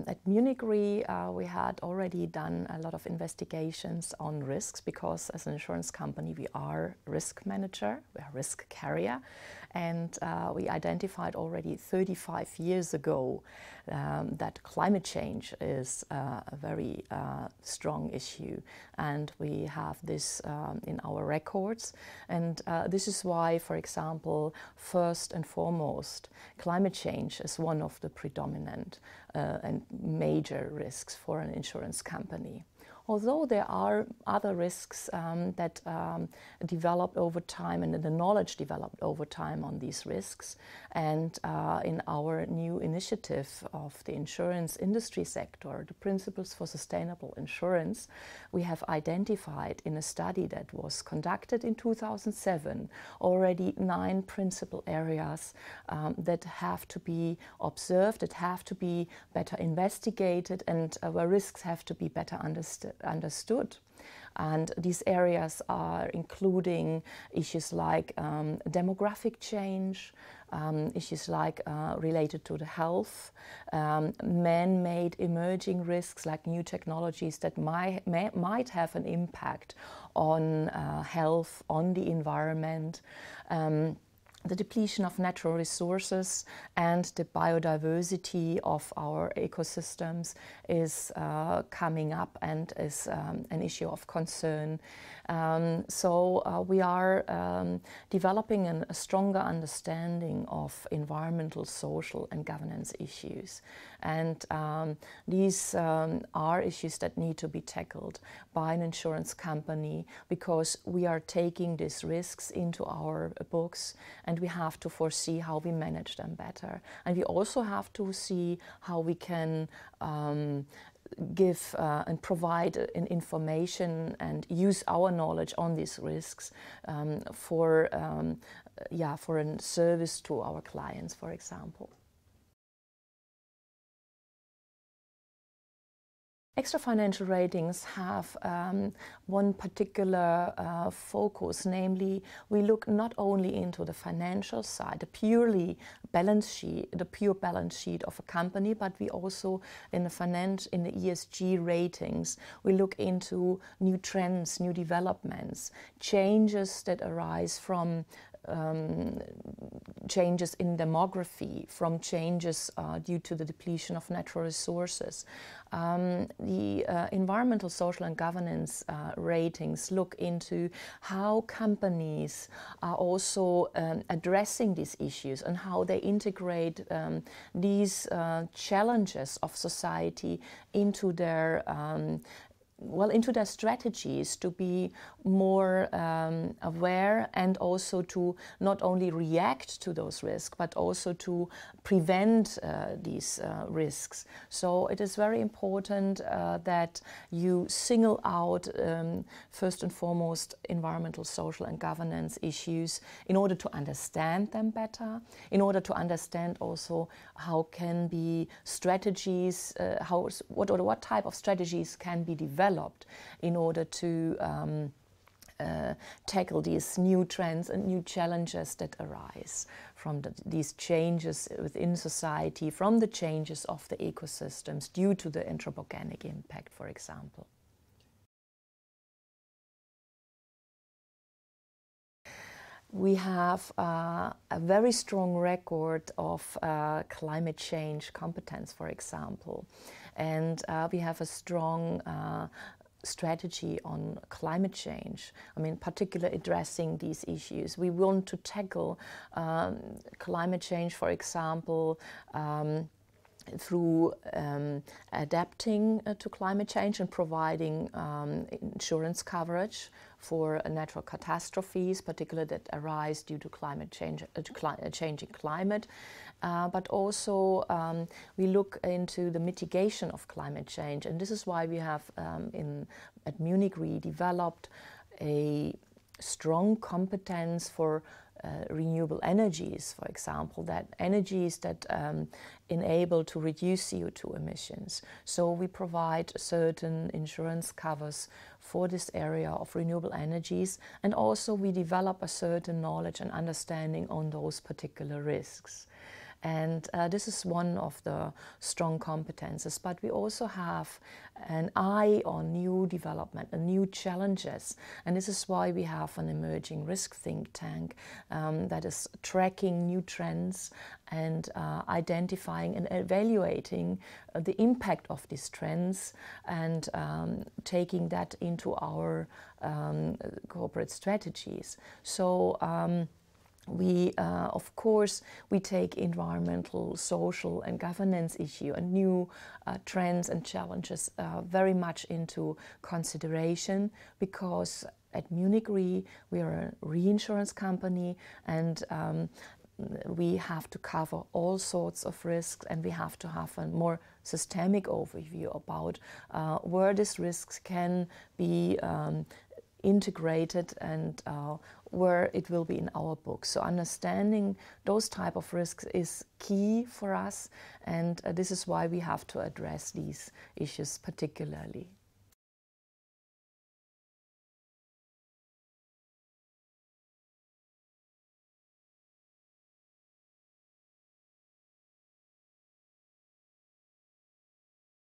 At Munich Re, we had already done a lot of investigations on risks because as an insurance company we are risk manager, we are risk carrier, and we identified already 35 years ago that climate change is a very strong issue, and we have this in our records, and this is why, for example, first and foremost, climate change is one of the predominant and major risks for an insurance company. Although there are other risks that developed over time, and the knowledge developed over time on these risks, and in our new initiative of the insurance industry sector, the Principles for Sustainable Insurance, we have identified in a study that was conducted in 2007 already 9 principal areas that have to be observed, that have to be better investigated, and where risks have to be better understood. And these areas are including issues like demographic change, issues like related to the health, man-made emerging risks like new technologies that might have an impact on health, on the environment, the depletion of natural resources and the biodiversity of our ecosystems is coming up and is an issue of concern. So we are developing a stronger understanding of environmental, social and governance issues. And these are issues that need to be tackled by an insurance company because we are taking these risks into our books, and we have to foresee how we manage them better. And we also have to see how we can give and provide information and use our knowledge on these risks for a service to our clients, for example. Extra financial ratings have one particular focus, namely we look not only into the financial side, the pure balance sheet of a company, but we also in the ESG ratings, we look into new trends, new developments, changes that arise from changes in demography, from changes due to the depletion of natural resources. The environmental, social and governance ratings look into how companies are also addressing these issues and how they integrate these challenges of society into their strategies to be more aware, and also to not only react to those risks, but also to prevent these risks. So it is very important that you single out, first and foremost, environmental, social and governance issues in order to understand them better, in order to understand also how can be strategies, what type of strategies can be developed in order to tackle these new trends and new challenges that arise from these changes within society, from the changes of the ecosystems due to the anthropogenic impact, for example. We have a very strong record of climate change competence, for example, and we have a strong strategy on climate change. I mean, particularly addressing these issues. We want to tackle climate change, for example, through adapting to climate change and providing insurance coverage for natural catastrophes, particularly that arise due to climate change, changing climate. But also we look into the mitigation of climate change, and this is why we have at Munich Re developed a strong competence for renewable energies, for example, that energies that enable to reduce CO2 emissions. So we provide certain insurance covers for this area of renewable energies, and also we develop a certain knowledge and understanding on those particular risks. And this is one of the strong competences. But we also have an eye on new development and new challenges. And this is why we have an emerging risk think tank that is tracking new trends and identifying and evaluating the impact of these trends and taking that into our corporate strategies. So of course, we take environmental, social and governance issue and new trends and challenges very much into consideration, because at Munich Re, we are a reinsurance company, and we have to cover all sorts of risks, and we have to have a more systemic overview about where these risks can be integrated and where it will be in our books. So understanding those type of risks is key for us, and this is why we have to address these issues particularly.